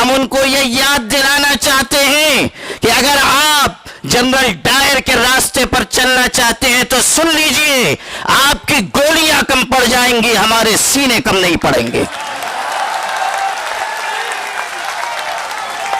ہم ان کو یہ یاد دلانا چاہتے ہیں کہ اگر آپ جنرل ڈائر کے راستے پر چلنا چاہتے ہیں تو سن لیجئے، آپ کی گولیاں کم پڑ جائیں گی، ہمارے سینے کم نہیں پڑیں گے۔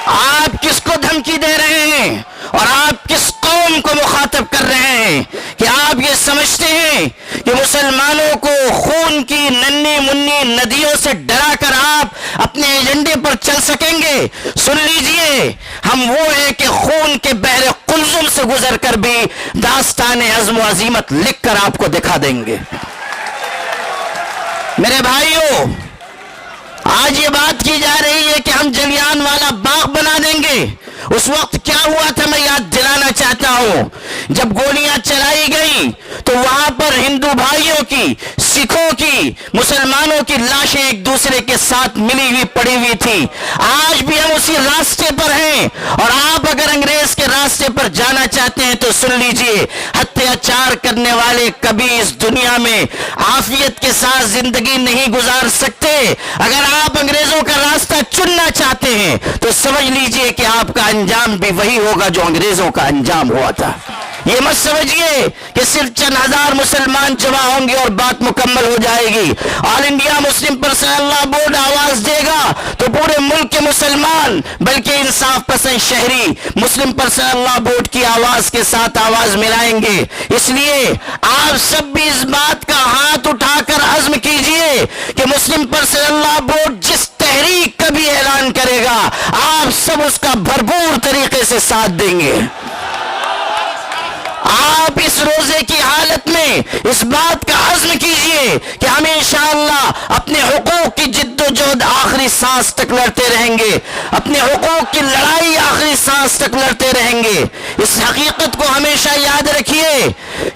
آپ کس کو دھمکی دے رہے ہیں اور آپ کس قوم کو مخاطب کر رہے ہیں کہ آپ یہ سمجھتے ہیں کہ مسلمانوں کو خون کی ننھی منی ندیوں سے ڈرا کر آپ اپنے ایجنڈے پر چل سکیں گے؟ سن لیجئے، ہم وہ ہیں کہ خون کے بحر قلزم سے گزر کر بھی داستان عزم و عزیمت لکھ کر آپ کو دکھا دیں گے۔ میرے بھائیوں، آج یہ بات کی جا رہی ہے کہ ہم جلیان والا باغ بنا دیں گے۔ اس وقت کیا ہوا تھا میں یاد دلانا چاہتا ہوں۔ جب گولیاں چلائی گئیں تو وہاں پر ہندو بھائیوں کی، سکھوں کی، مسلمانوں کی لاشیں ایک دوسرے کے ساتھ ملی ہوئی پڑی ہوئی تھی۔ آج بھی ہم اسی راستے پر ہیں، اور آپ اگر انگریز کے راستے پر جانا چاہتے ہیں تو سن لیجئے، اتیاچار کرنے والے کبھی اس دنیا میں عافیت کے ساتھ زندگی نہیں گزار سکتے۔ اگر آپ انگریزوں کا راستہ چننا چاہتے ہیں تو سمجھ لیجئے کہ آپ کا انجام بھی وہی ہوگا جو انگریزوں کا انجام ہوا تھا۔ یہ مت سمجھیے کہ صرف چند ہزار مسلمان جمع ہوں گے اور بات مکمل ہو جائے گی۔ آل انڈیا مسلم پرسنل لا بورڈ آواز دے گا تو پورے ملک کے مسلمان، بلکہ انصاف پسند شہری مسلم پرسنل لا بورڈ کی آواز کے ساتھ آواز ملائیں گے۔ اس لیے آپ سب بھی اس بات کا ہاتھ اٹھا کر عزم کیجئے کہ مسلم پرسنل لا بورڈ جس تحریک کا بھی اعلان کرے گا، آپ سب اس کا بھرپور طریقے سے ساتھ دیں گے۔ آپ اس روزے کی حالت میں اس بات کا عزم کیجئے کہ ہم انشاءاللہ اپنے حقوق کی جد و جہد آخری سانس تک لڑتے رہیں گے، اپنے حقوق کی لڑائی آخری سانس تک لڑتے رہیں گے۔ اس حقیقت کو ہمیشہ یاد رکھیے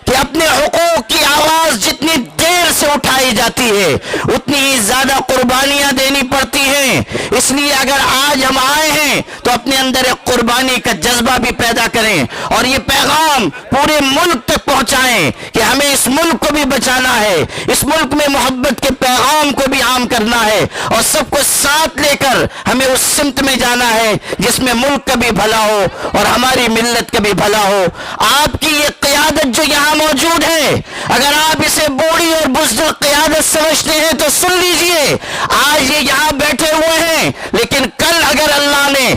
کہ اپنے حقوق کی آواز جتنی دیر سے اٹھائی جاتی ہے اتنی ہی زیادہ قربانیاں دینی پڑتی ہیں۔ اس لیے اگر آج ہم آئے ہیں تو اپنے اندر ایک قربانی کا جذبہ بھی پیدا کریں اور یہ پیغام پورے ملک تک پہنچائیں کہ ہمیں اس ملک کو بھی بچانا ہے، اس ملک میں محبت کے پیغام کو بھی عام کرنا ہے، اور سب کو ساتھ لے کر ہمیں اس سمت میں جانا ہے جس میں ملک کا بھی بھلا ہو اور ہماری ملت کا بھی بھلا ہو۔ آپ کی یہ قیادت جو یہاں موجود ہے، اگر آپ اسے بوڑھی اور بزدل قیادت سمجھتے ہیں تو سن لیجئے، آج یہ یہاں بیٹھے ہوئے ہیں، لیکن کل اگر اللہ نے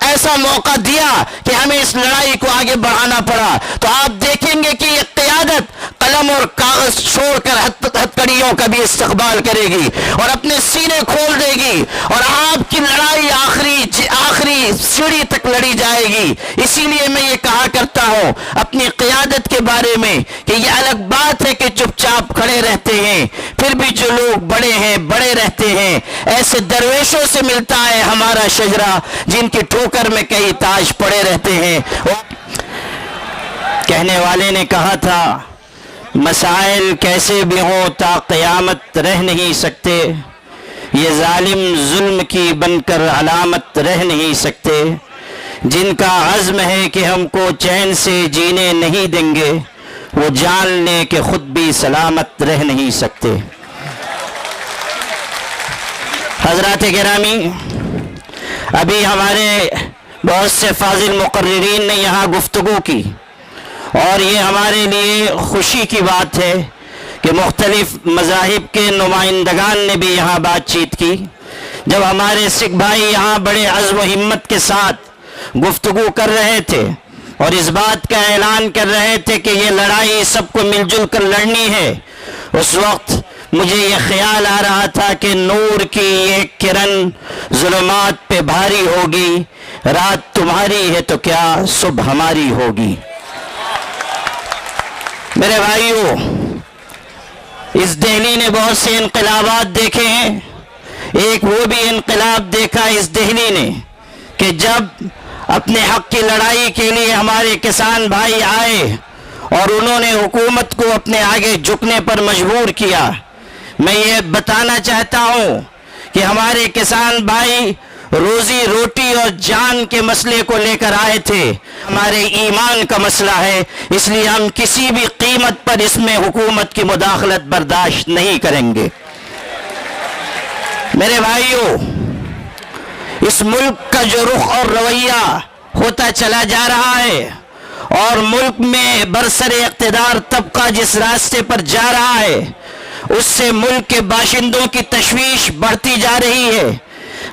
ایسا موقع دیا کہ ہمیں اس لڑائی کو آگے بڑھانا پڑا تو آپ دیکھیں گے کہ یہ قیادت قلم اور کاغذ چھوڑ کر ہتھکڑیوں کا بھی استقبال کرے گی اور اپنے سینے کھول دے گی، اور آپ کی لڑائی آخری سیڑھی تک لڑی جائے گی۔ اسی لیے میں یہ کہا کرتا ہوں اپنی قیادت کے بارے میں کہ یہ الگ بات ہے کہ چپ چاپ کھڑے رہتے ہیں، پھر بھی جو لوگ بڑے ہیں بڑے رہتے ہیں۔ ایسے درویشوں سے ملتا ہے ہمارا شجرہ جن کی ٹھوکر میں کئی تاج پڑے رہتے ہیں۔ کہنے والے نے کہا تھا مسائل کیسے بھی ہوں تا قیامت رہ نہیں سکتے، یہ ظالم ظلم کی بن کر علامت رہ نہیں سکتے، جن کا عزم ہے کہ ہم کو چین سے جینے نہیں دیں گے وہ جان لیں کہ خود بھی سلامت رہ نہیں سکتے۔ حضرات گرامی، ابھی ہمارے بہت سے فاضل مقررین نے یہاں گفتگو کی، اور یہ ہمارے لیے خوشی کی بات ہے کہ مختلف مذاہب کے نمائندگان نے بھی یہاں بات چیت کی۔ جب ہمارے سکھ بھائی یہاں بڑے عزم و ہمت کے ساتھ گفتگو کر رہے تھے اور اس بات کا اعلان کر رہے تھے کہ یہ لڑائی سب کو مل جل کر لڑنی ہے، اس وقت مجھے یہ خیال آ رہا تھا کہ نور کی ایک کرن ظلمات پہ بھاری ہوگی، رات تمہاری ہے تو کیا صبح ہماری ہوگی۔ میرے بھائیوں، اس دہلی نے بہت سے انقلابات دیکھے ہیں، ایک وہ بھی انقلاب دیکھا اس دہلی نے کہ جب اپنے حق کی لڑائی کے لیے ہمارے کسان بھائی آئے اور انہوں نے حکومت کو اپنے آگے جھکنے پر مجبور کیا۔ میں یہ بتانا چاہتا ہوں کہ ہمارے کسان بھائی روزی روٹی اور جان کے مسئلے کو لے کر آئے تھے، ہمارے ایمان کا مسئلہ ہے، اس لیے ہم کسی بھی قیمت پر اس میں حکومت کی مداخلت برداشت نہیں کریں گے۔ میرے بھائیوں، اس ملک کا جو رخ اور رویہ ہوتا چلا جا رہا ہے اور ملک میں برسر اقتدار طبقہ جس راستے پر جا رہا ہے اس سے ملک کے باشندوں کی تشویش بڑھتی جا رہی ہے.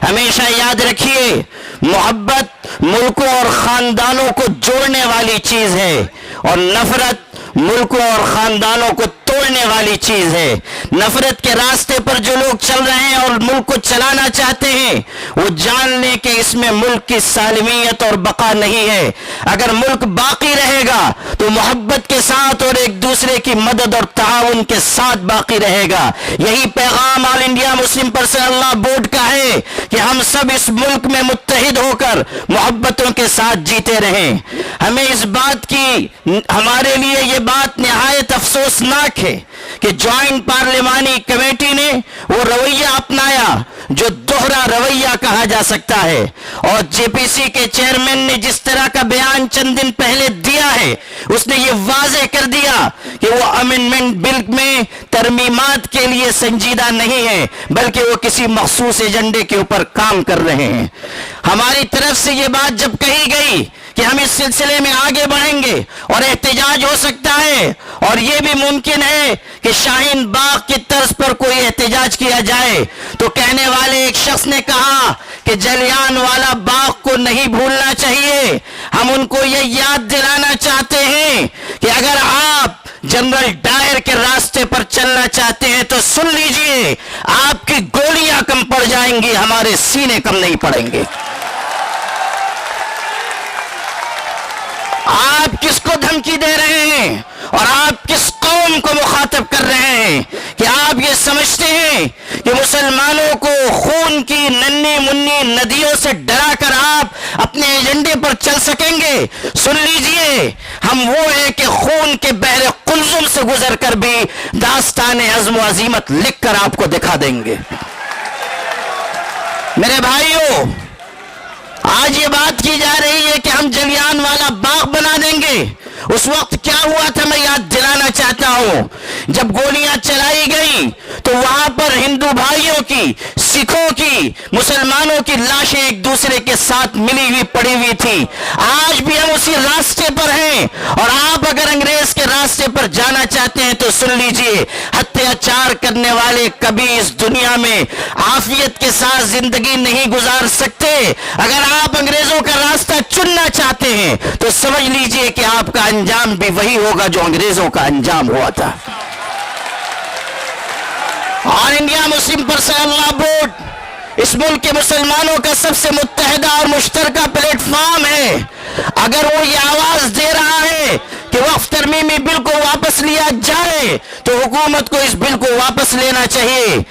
ہمیشہ یاد رکھیے محبت ملکوں اور خاندانوں کو جوڑنے والی چیز ہے اور نفرت ملکوں اور خاندانوں کو توڑنے والی چیز ہے. نفرت کے راستے پر جو لوگ چل رہے ہیں اور ملک کو چلانا چاہتے ہیں وہ جان لیں کہ اس میں ملک کی سالمیت اور بقا نہیں ہے. اگر ملک باقی رہے گا تو محبت کے ساتھ اور ایک دوسرے کی مدد اور تعاون کے ساتھ باقی رہے گا. یہی پیغام آل انڈیا مسلم پرسنل لا بورڈ کا ہے کہ ہم سب اس ملک میں متحد ہو کر محبتوں کے ساتھ جیتے رہیں. ہمیں اس بات کی ہمارے لیے یہ بات نہایت افسوسناک ہے کہ جوائنٹ پارلیمانی کمیٹی نے وہ رویہ اپنایا جو دوہرا رویہ کہا جا سکتا ہے اور جے پی سی کے چیئرمین نے جس طرح کا بیان چند دن پہلے دیا ہے اس نے یہ واضح کر دیا کہ وہ امینڈمنٹ بل میں ترمیمات کے لیے سنجیدہ نہیں ہے بلکہ وہ کسی مخصوص ایجنڈے کے اوپر کام کر رہے ہیں. ہماری طرف سے یہ بات جب کہی گئی کہ ہم اس سلسلے میں آگے بڑھیں گے اور احتجاج ہو سکتا ہے اور یہ بھی ممکن ہے کہ شاہین باغ کی طرز پر کوئی احتجاج کیا جائے تو کہنے والے ایک شخص نے کہا کہ جلیان والا باغ کو نہیں بھولنا چاہیے. ہم ان کو یہ یاد دلانا چاہتے ہیں کہ اگر آپ جنرل ڈائر کے راستے پر چلنا چاہتے ہیں تو سن لیجئے آپ کی گولیاں کم پڑ جائیں گی ہمارے سینے کم نہیں پڑیں گے. آپ کس کو دھمکی دے رہے ہیں اور آپ کس قوم کو مخاطب کر رہے ہیں کہ آپ یہ سمجھتے ہیں کہ مسلمانوں کو خون کی ننھی منی ندیوں سے ڈرا کر آپ اپنے ایجنڈے پر چل سکیں گے؟ سن لیجئے ہم وہ ہیں کہ خون کے بحر قلزم سے گزر کر بھی داستان عزم و عزیمت لکھ کر آپ کو دکھا دیں گے. میرے بھائیوں آج یہ بات کی جا رہی ہے کہ ہم جلیان والا باغ بنا دیں گے. اس وقت کیا ہوا تھا میں یاد دلانا چاہتا ہوں. جب گولیاں چلائی گئیں تو وہاں پر ہندو بھائیوں کی سکھوں کی مسلمانوں کی لاشیں ایک دوسرے کے ساتھ ملی ہوئی پڑی ہوئی تھی. آج بھی ہم اسی راستے پر ہیں اور آپ اگر انگریز کے راستے پر جانا چاہتے ہیں تو سن لیجئے اتیاچار کرنے والے کبھی اس دنیا میں عافیت کے ساتھ زندگی نہیں گزار سکتے. اگر آپ انگریزوں کا راستہ چننا چاہتے ہیں تو سمجھ لیجئے کہ آپ کا انجام بھی وہی ہوگا جو انگریزوں کا انجام ہوا تھا. آل انڈیا مسلم پرسنل لا بورڈ اس ملک کے مسلمانوں کا سب سے متحدہ اور مشترکہ پلیٹ فارم ہے. اگر وہ یہ آواز دے رہا ہے کہ وقف ترمیمی بل کو واپس لیا جائے تو حکومت کو اس بل کو واپس لینا چاہیے.